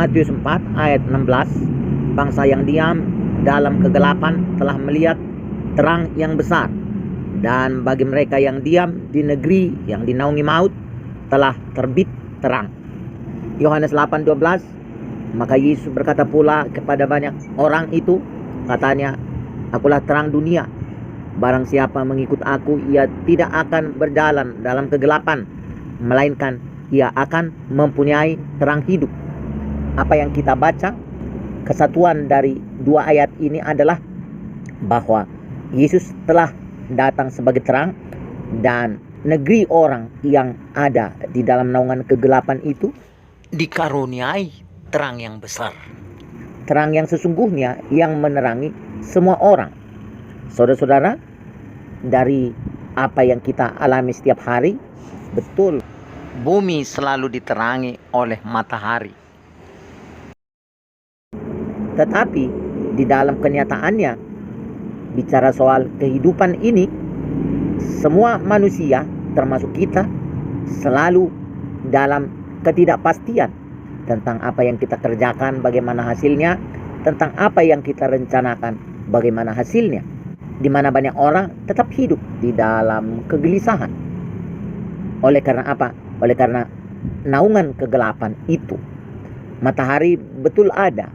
Matius 4 ayat 16, bangsa yang diam dalam kegelapan telah melihat terang yang besar, dan bagi mereka yang diam di negeri yang dinaungi maut telah terbit terang. Yohanes 8:12, maka Yesus berkata pula kepada banyak orang itu, katanya, akulah terang dunia. Barang siapa mengikut aku, ia tidak akan berjalan dalam kegelapan, melainkan ia akan mempunyai terang hidup. Apa yang kita baca, kesatuan dari dua ayat ini adalah bahwa Yesus telah datang sebagai terang, dan negeri orang yang ada di dalam naungan kegelapan itu dikaruniai terang yang besar. Terang yang sesungguhnya yang menerangi semua orang. Saudara-saudara, dari apa yang kita alami setiap hari, betul, bumi selalu diterangi oleh matahari. Tetapi di dalam kenyataannya, bicara soal kehidupan ini, semua manusia termasuk kita selalu dalam ketidakpastian tentang apa yang kita kerjakan, bagaimana hasilnya, tentang apa yang kita rencanakan, bagaimana hasilnya, di mana banyak orang tetap hidup di dalam kegelisahan. Oleh karena apa? Oleh karena naungan kegelapan itu. Matahari betul ada,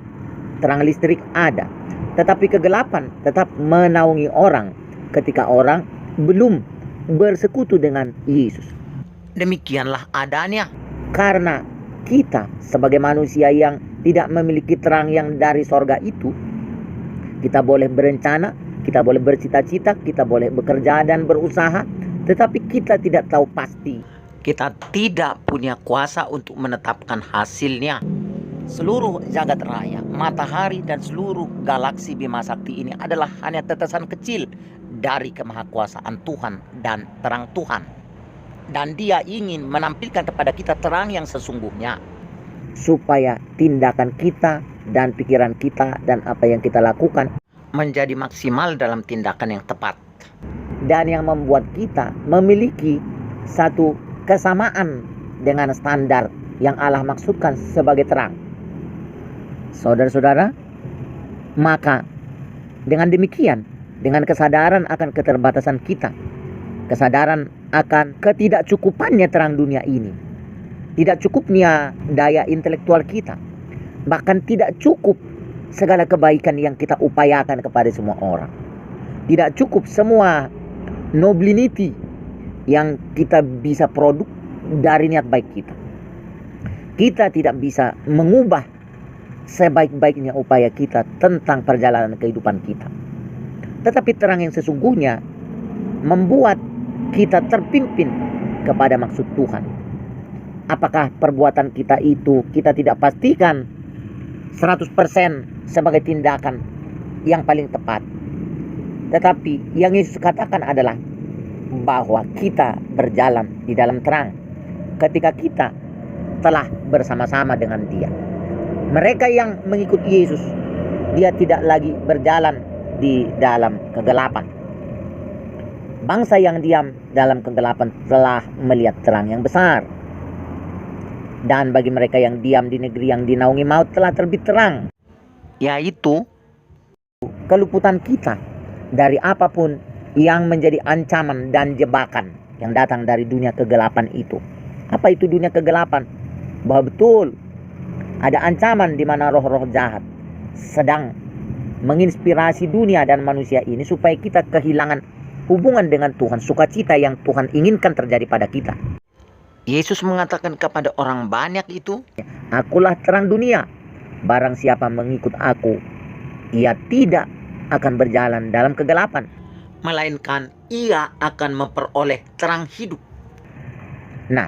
terang listrik ada, tetapi kegelapan tetap menaungi orang ketika orang belum bersekutu dengan Yesus. Demikianlah adanya karena kita sebagai manusia yang tidak memiliki terang yang dari sorga itu, kita boleh berencana, kita boleh bercita-cita, kita boleh bekerja dan berusaha, tetapi kita tidak tahu pasti. Kita tidak punya kuasa untuk menetapkan hasilnya. Seluruh jagat raya, matahari, dan seluruh galaksi Bima Sakti ini adalah hanya tetesan kecil dari kemahakuasaan Tuhan dan terang Tuhan. Dan Dia ingin menampilkan kepada kita terang yang sesungguhnya, supaya tindakan kita dan pikiran kita dan apa yang kita lakukan menjadi maksimal dalam tindakan yang tepat, dan yang membuat kita memiliki satu kesamaan dengan standar yang Allah maksudkan sebagai terang. Saudara-saudara, maka dengan demikian, dengan kesadaran akan keterbatasan kita, kesadaran akan ketidakcukupannya terang dunia ini, tidak cukupnya daya intelektual kita, bahkan tidak cukup segala kebaikan yang kita upayakan kepada semua orang, tidak cukup semua nobility yang kita bisa produk dari niat baik kita. Kita tidak bisa mengubah sebaik-baiknya upaya kita tentang perjalanan kehidupan kita. Tetapi terang yang sesungguhnya membuat kita terpimpin kepada maksud Tuhan. Apakah perbuatan kita itu kita tidak pastikan 100% sebagai tindakan yang paling tepat. Tetapi yang Yesus katakan adalah bahwa kita berjalan di dalam terang ketika kita telah bersama-sama dengan Dia. Mereka yang mengikut Yesus, dia tidak lagi berjalan di dalam kegelapan. Bangsa yang diam dalam kegelapan telah melihat terang yang besar. Dan bagi mereka yang diam di negeri yang dinaungi maut telah terbit terang, yaitu keluputan kita dari apapun yang menjadi ancaman dan jebakan yang datang dari dunia kegelapan itu. Apa itu dunia kegelapan? Bahwa betul ada ancaman di mana roh-roh jahat sedang menginspirasi dunia dan manusia ini supaya kita kehilangan hubungan dengan Tuhan, sukacita yang Tuhan inginkan terjadi pada kita. Yesus mengatakan kepada orang banyak itu, akulah terang dunia. Barang siapa mengikut aku, ia tidak akan berjalan dalam kegelapan, melainkan ia akan memperoleh terang hidup. Nah,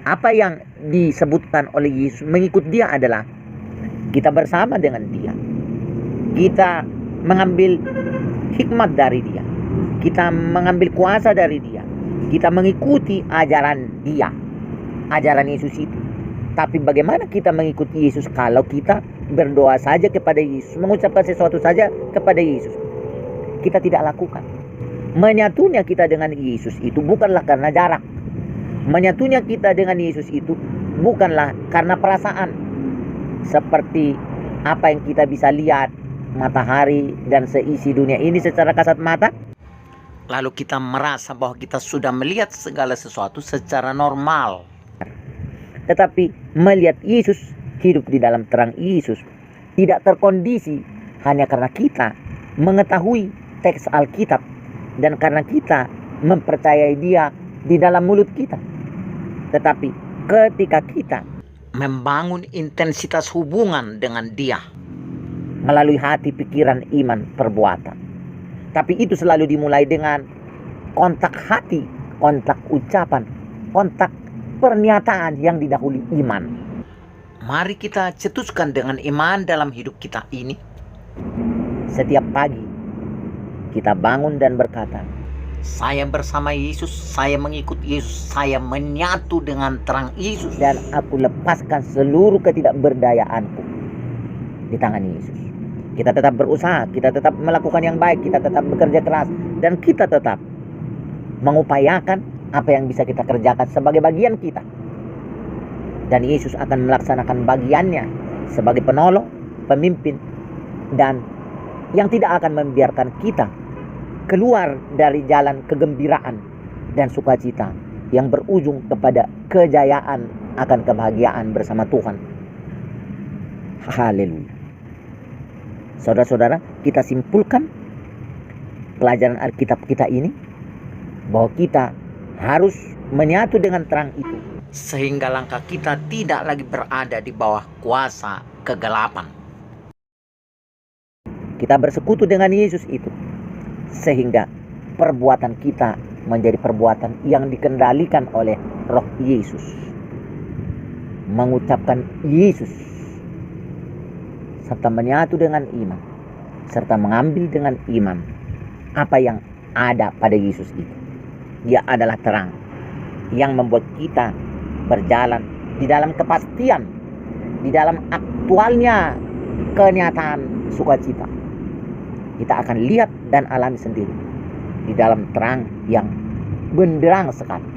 apa yang disebutkan oleh Yesus mengikut Dia adalah kita bersama dengan Dia. Kita mengambil hikmat dari Dia. Kita mengambil kuasa dari Dia. Kita mengikuti ajaran Dia, ajaran Yesus itu. Tapi bagaimana kita mengikuti Yesus kalau kita berdoa saja kepada Yesus, mengucapkan sesuatu saja kepada Yesus, kita tidak lakukan? Menyatunya kita dengan Yesus itu bukanlah karena jarak. Menyatunya kita dengan Yesus itu bukanlah karena perasaan. seperti apa yang kita bisa lihat, matahari dan seisi dunia ini secara kasat mata, lalu kita merasa bahwa kita sudah melihat segala sesuatu secara normal. Tetapi melihat Yesus, hidup di dalam terang Yesus, tidak terkondisi hanya karena kita mengetahui teks Alkitab dan karena kita mempercayai Dia di dalam mulut kita. Tetapi ketika kita membangun intensitas hubungan dengan Dia melalui hati, pikiran, iman, perbuatan. Tapi itu selalu dimulai dengan kontak hati, kontak ucapan, kontak pernyataan yang didahului iman. Mari kita cetuskan dengan iman dalam hidup kita ini. Setiap pagi kita bangun dan berkata, saya bersama Yesus, saya mengikut Yesus, saya menyatu dengan terang Yesus, dan aku lepaskan seluruh ketidakberdayaanku di tangan Yesus. Kita tetap berusaha, kita tetap melakukan yang baik, kita tetap bekerja keras, dan kita tetap mengupayakan apa yang bisa kita kerjakan sebagai bagian kita. Dan Yesus akan melaksanakan bagiannya sebagai penolong, pemimpin, dan yang tidak akan membiarkan kita keluar dari jalan kegembiraan dan sukacita yang berujung kepada kejayaan akan kebahagiaan bersama Tuhan. Haleluya. Saudara-saudara, kita simpulkan pelajaran Alkitab kita ini bahwa kita harus menyatu dengan terang itu, sehingga langkah kita tidak lagi berada di bawah kuasa kegelapan. Kita bersekutu dengan Yesus itu, sehingga perbuatan kita menjadi perbuatan yang dikendalikan oleh Roh Yesus. Mengucapkan Yesus, serta menyatu dengan iman, serta mengambil dengan iman apa yang ada pada Yesus itu. Dia adalah terang yang membuat kita berjalan di dalam kepastian, di dalam aktualnya kenyataan sukacita. Kita akan lihat dan alami sendiri di dalam terang yang benderang sekali,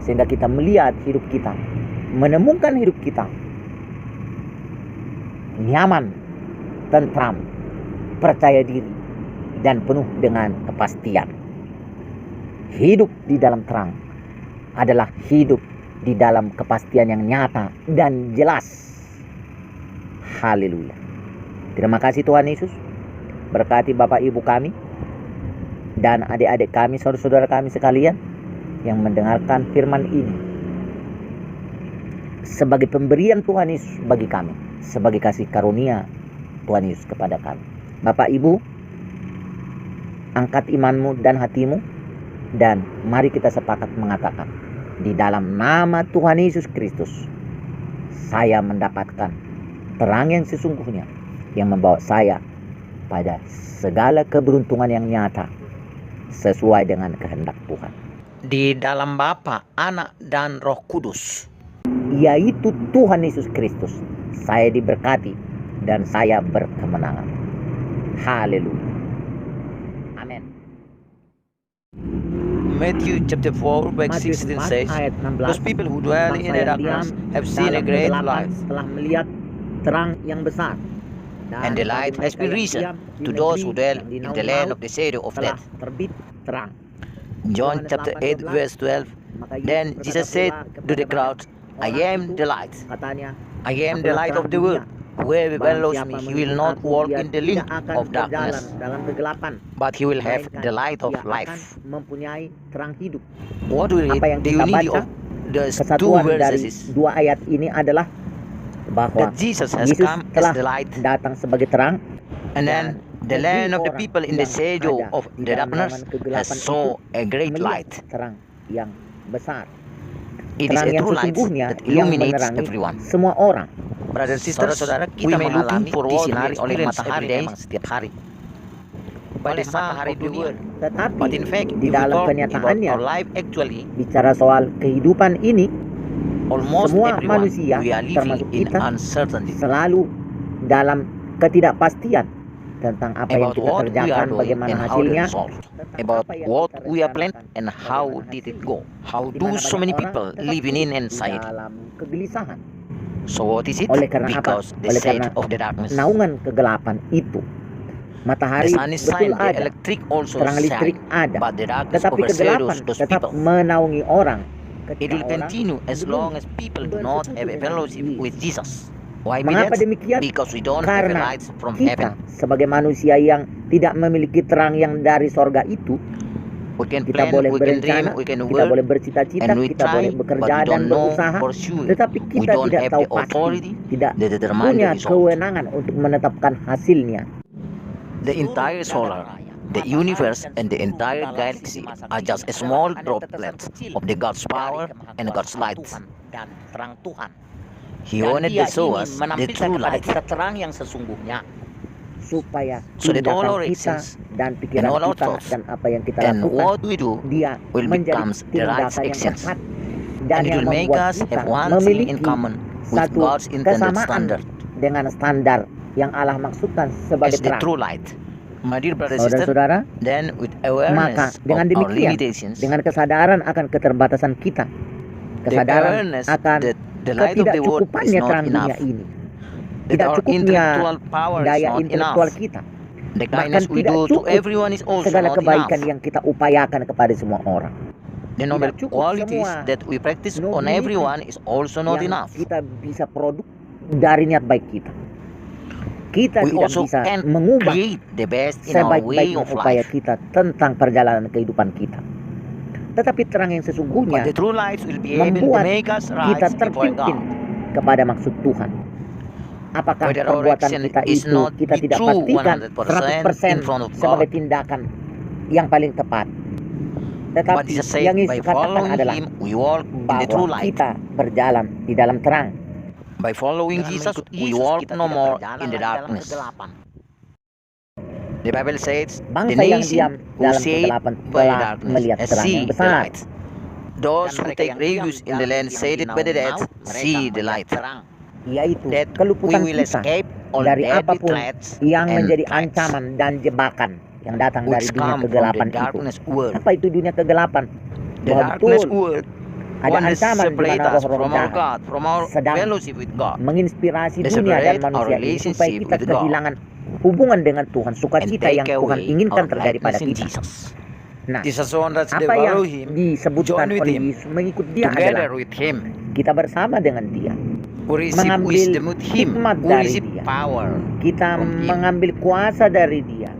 sehingga kita melihat hidup kita, menemukan hidup kita nyaman, tentram, percaya diri, dan penuh dengan kepastian. Hidup di dalam terang adalah hidup di dalam kepastian yang nyata dan jelas. Haleluya. Terima kasih Tuhan Yesus. Berkati Bapak Ibu kami dan adik-adik kami, saudara-saudara kami sekalian yang mendengarkan firman ini sebagai pemberian Tuhan Yesus bagi kami, sebagai kasih karunia Tuhan Yesus kepada kami. Bapak Ibu, angkat imanmu dan hatimu, dan mari kita sepakat mengatakan, di dalam nama Tuhan Yesus Kristus, saya mendapatkan terang yang sesungguhnya yang membawa saya pada segala keberuntungan yang nyata sesuai dengan kehendak Tuhan. Di dalam Bapa, Anak, dan Roh Kudus, yaitu Tuhan Yesus Kristus, saya diberkati dan saya berkemenangan. Haleluya. Amin. Matthew chapter 4 verse 16 says, those people who dwell in the darkness have seen a great light, telah melihat terang yang besar. and the light has been risen to those who dwell in the land of the shadow of death. Terbit terang. John chapter 8 verse 12, then Jesus said to the crowd, I am the light. I am the light of the world. Whoever follows me, he will not walk in the link of darkness, but he will have the light of life. What do you read? The unity of those two verses is dua ayat ini adalah bahwa that Jesus has come as the light, datang sebagai terang, and then the land of the people in the shadow of the darkness has saw a great light. Terang yang besar. It is a true light that illuminates everyone. Semua orang. Brothers and sisters, saudara, kita mengalami disinari oleh matahari memang setiap hari. Oleh matahari dunia. Tetapi But in fact, di dalam kenyataannya, our life actually, bicara soal kehidupan ini, almost semua everyone, manusia, we are living termasuk in kita, uncertainty selalu dalam ketidakpastian tentang apa yang about kita what we are kerjakan, doing bagaimana and how the hasilnya, result, about what we are planning and how did it go. How do so many people living in di anxiety? dalam kegelisahan. So what is it? Oleh karena apa? Because the Oleh shade karena of the darkness. naungan kegelapan itu. The Matahari sun is betul shine, the ada, electric also terang listrik shine, ada, but the darkness tetapi overshadows kegelapan those tetap people. menaungi orang. It Ketika will orang continue as belum long as people do not have a bersekutu fellowship dengan with Yesus. Jesus. Why be Mengapa that? demikian? Because we don't have a Karena light from kita heaven. sebagai manusia yang tidak memiliki terang yang dari sorga itu, We can kita plan, boleh we can berencana, dream, we can kita boleh work, bercita-cita, and we kita boleh try, but bekerja we dan don't know berusaha, for sure. tetapi We kita don't tidak have tahu the pasti, authority tidak that determine punya the result. kewenangan untuk menetapkan hasilnya. The entire solar, the universe, and the entire galaxy are just a small droplets of the God's power and God's light. Dan terang Tuhan. He Dan wanted Dia to show ingin us the menampilkan true kepada light. kita terang yang sesungguhnya, supaya So that all our tindakan kita actions dan pikiran and all our kita thoughts dan apa yang kita and lakukan, what we do dia will menjadi becomes the right tindakan yang actions. tepat dan And it yang will make membuat us kita have one thing in memiliki common with satu God's intended kesamaan standard dengan standar yang Allah maksudkan sebagai as the terang. true light. My dear brother and sister, Saudara-saudara, then with maka awareness of dengan our demikian, limitations, dengan kesadaran akan keterbatasan kita, the kesadaran awareness akan that the light of the world is ketidakcukupannya not terang enough, dunia ini, that tidak our cukupnya intellectual power is daya not intelektual enough, kita, the bahkan kindness we tidak do to cukup everyone is also segala not kebaikan enough. yang kita upayakan kepada semua orang, The noble tidak cukup qualities semua that we practice on nobility everyone is also not yang enough. kita bisa produk dari niat baik kita. Kita We tidak also bisa can mengubah create the best in our way sebaik-baiknya of upaya life. kita tentang perjalanan kehidupan kita. Tetapi terang yang But sesungguhnya the true light will be able to membuat make us right kita before terpimpin God. kepada maksud Tuhan. Apakah Whether our perbuatan action kita is itu not kita be tidak true pastikan 100% in front of 100% sebagai God. tindakan yang paling tepat. But Tetapi Jesus yang said, Yesus by katakan following adalah Him, we walk in the true bahwa light. kita berjalan di dalam terang. By following Dengan Jesus, mengikut we Yesus, walk kita no tidak more berjalan in the lagi dalam darkness. kegelapan. The Bible says, the Bangsa yang nation diam who dalam saved kegelapan by telah darkness melihat has terang yang seen the besar. light. Those Dan who mereka take yang refuge diam in the dalam land yang shaded by the dead dinaungi, mereka see the melihat light. terang, yaitu That kelupusan we will kita escape all dari deadly apapun threats yang and menjadi threats ancaman dan jebakan yang datang dari which dunia come from kegelapan the itu. darkness world. Apa itu dunia kegelapan? The Bahwa darkness betul world ada wants to ancaman di separate mana us roh-roh from our jahat God, from our sedang fellowship with God. menginspirasi They dunia dan separate our manusia ini supaya relationship kita with God kehilangan hubungan dengan Tuhan, and sukacita yang take Tuhan away inginkan our terjadi pada likeness in kita. Jesus. Nah, Jesus wants us to apa yang follow Him, disebutkan join with oleh Him, Yesus mengikut dia together adalah with Him, kita bersama dengan dia, who receive mengambil wisdom with Him, hikmat who dari receive dia, power kita from Him. mengambil kuasa dari dia,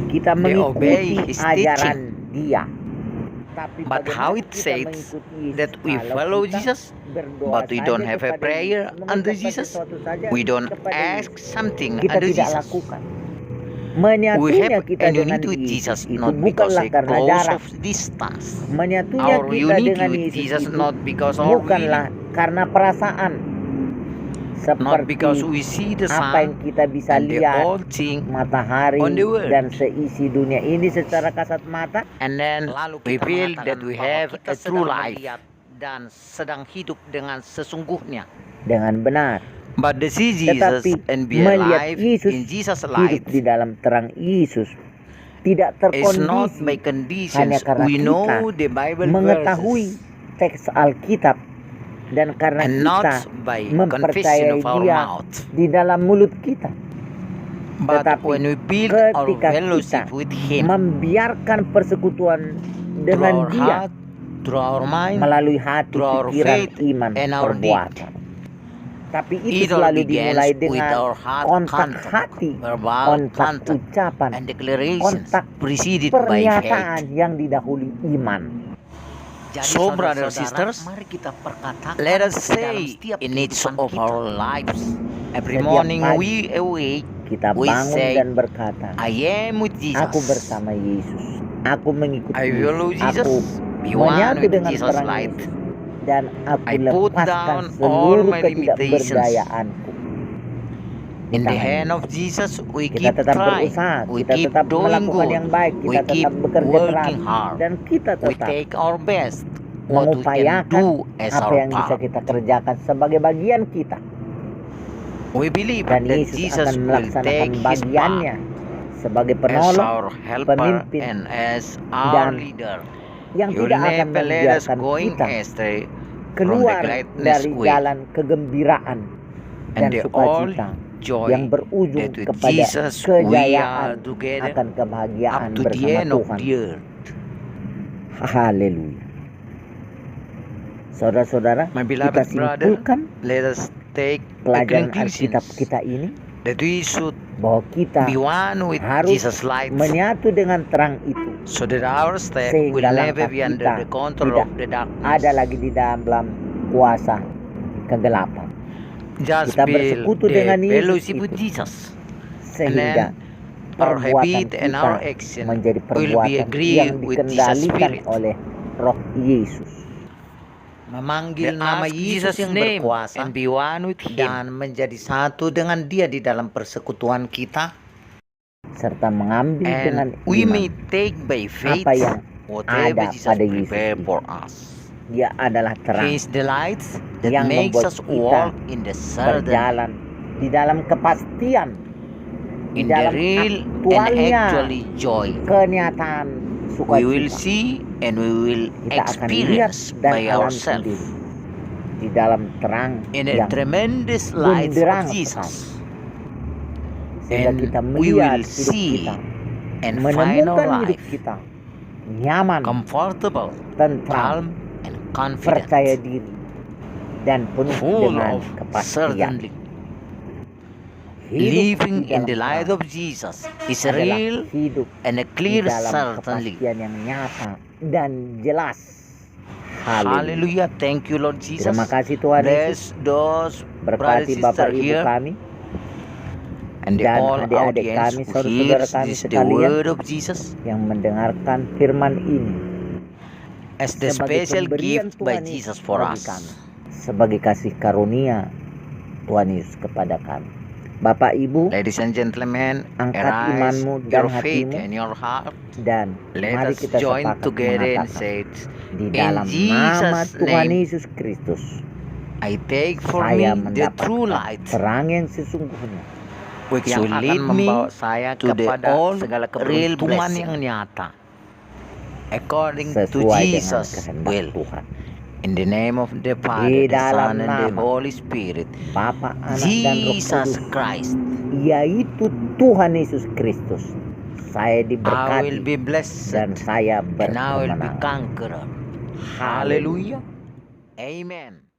kita They obey mengikuti His ajaran dia. Tapi But how it bagaimana kita says mengikuti Yesus that we kalau follow kita Jesus, berdoa but we saja don't have a kepada prayer Yesus, unto mengucapkan Jesus? sesuatu saja We don't kepada ask Yesus, something kita unto tidak Jesus. lakukan. We Menyatunya have kita a dengan unity with Yesus Jesus itu not because bukanlah of karena close jarak. of distance. Menyatunya Our kita unity dengan with Yesus Jesus itu not because of bukanlah feeling, karena perasaan, not because seperti we see the apa yang sun kita bisa and the lihat whole thing matahari on the world. dan seisi dunia ini secara kasat mata, And then lalu we kita feel mengatakan that we bahwa have kita a true sedang life. melihat dan sedang hidup dengan sesungguhnya, dengan benar. But to see Jesus Tetapi and be melihat alive Yesus in Jesus' hidup light di dalam terang Yesus tidak is not terkondisi by hanya conditions. karena We kita know the Bible mengetahui verses teks Alkitab dan karena and kita not by confession mempercayai of our dia mouth. di dalam mulut kita. But Tetapi when we build our ketika fellowship kita with Him membiarkan persekutuan through dengan our dia heart, through our mind, melalui hati, through our pikiran, faith, iman, and our perbuatan. Tapi itu it all selalu begins dimulai with dengan our heart kontak contact, hati, verbal kontak contact, ucapan, and declarations kontak preceded by pernyataan faith. yang didahului iman. Jadi, So, brothers and saudara-saudara, sisters, mari kita perkatakan let us dalam say setiap in each kehidupan of kita. our lives, every Setiap morning pagi we awake, Kita we bangun say, dan berkata, I am with aku Jesus. bersama Yesus, aku mengikuti I follow Yesus, Jesus, aku be one menyatu with dengan Jesus' terang light. Yesus, dan aku I put lepaskan down all seluruh my ketidakberdayaanku. In the Tangan hand Yesus. of Jesus, we Kita keep tetap trying, berusaha, we kita keep tetap doing melakukan yang good, baik, we kita keep tetap bekerja keras, working hard, dan kita we tetap take our best, what we can mengupayakan do as apa our yang bisa part. kita kerjakan sebagai bagian kita. We believe Dan that Yesus Jesus akan will melaksanakan take His bagiannya part sebagai as penolong our helper pemimpin, and as our dan leader. yang He will tidak akan never let us membiarkan going kita astray from the keluar greatness dari way. jalan kegembiraan dan and the all sukacita joy yang berujung that with kepada Jesus we are kejayaan together akan up kebahagiaan to the bersama end of Tuhan. the earth. Haleluya. Saudara-saudara, My kita beloved brother, simpulkan let us take a pelajaran conclusion Alkitab kita ini that we should bahwa kita be one with harus Jesus' light, menyatu dengan terang itu, so that our step will sehingga never langkah be under kita the control tidak of the darkness. ada lagi di dalam kuasa kegelapan. Just Kita build bersekutu the dengan Yesus fellowship with itu, Jesus, sehingga our perbuatan habit and kita our action menjadi will be perbuatan agree yang with Jesus' dikendalikan Spirit. oleh Roh Yesus. Memanggil Let nama us Yesus Jesus yang name berkuasa and be one with Him, dan menjadi satu dengan Dia di dalam persekutuan kita, serta mengambil dengan and we may iman take by faith apa yang whatever ada Jesus pada Yesus prepared itu. for us. Dia adalah terang He is the light that yang makes membuat us kita walk in the certainty, berjalan di dalam kepastian, di in the dalam real and aktualnya actually joy. kenyataan We will sukacita. see and we will Kita akan lihat experience dan by alami ourselves sendiri di dalam terang in a yang tremendous light benderang of sekali, Jesus, sehingga and kita we melihat will hidup see kita, and find our menemukan hidup life kita nyaman, comfortable, tentram, calm, and confident, percaya diri, dan penuh full dengan of kepastian. certainty. Hidup Living di in dalam the light terang of Jesus is adalah real hidup and a di clear dalam certainty. kepastian yang nyata dan jelas. Haleluya. Hallelujah. Thank you, Lord Jesus. Terima kasih Tuhan Yesus. Bless those brothers Berkati and Bapak sisters Ibu here kami and the dan all adik-adik audience kami, who saudara-saudara hears kami this the sekalian word of Jesus yang mendengarkan firman ini as the sebagai special pemberian gift by Tuhan Jesus Yesus for bagi us. kami, sebagai kasih karunia Tuhan Yesus kepada kami. Bapak Ibu, Ladies and gentlemen, angkat arise imanmu your dan faith hatimu and your heart. dan Let mari us kita join sepakat together and mengatakan, say it. di In dalam nama Jesus' Tuhan name, Yesus Kristus, I take for saya me the true mendapatkan light, terang yang sesungguhnya which yang will akan lead membawa me saya to the kepada all segala real keberuntungan blessing yang nyata according to sesuai dengan Jesus' kehendak will. Tuhan. In the name of the Father, Di the dalam Son, and the nama Holy Spirit, Bapa, Anak, dan Roh Jesus Kudus, Christ, yaitu Tuhan Yesus Kristus, saya I will diberkati be blessed dan saya and I will be berkemenangan. conqueror. Haleluya. Hallelujah. Amen.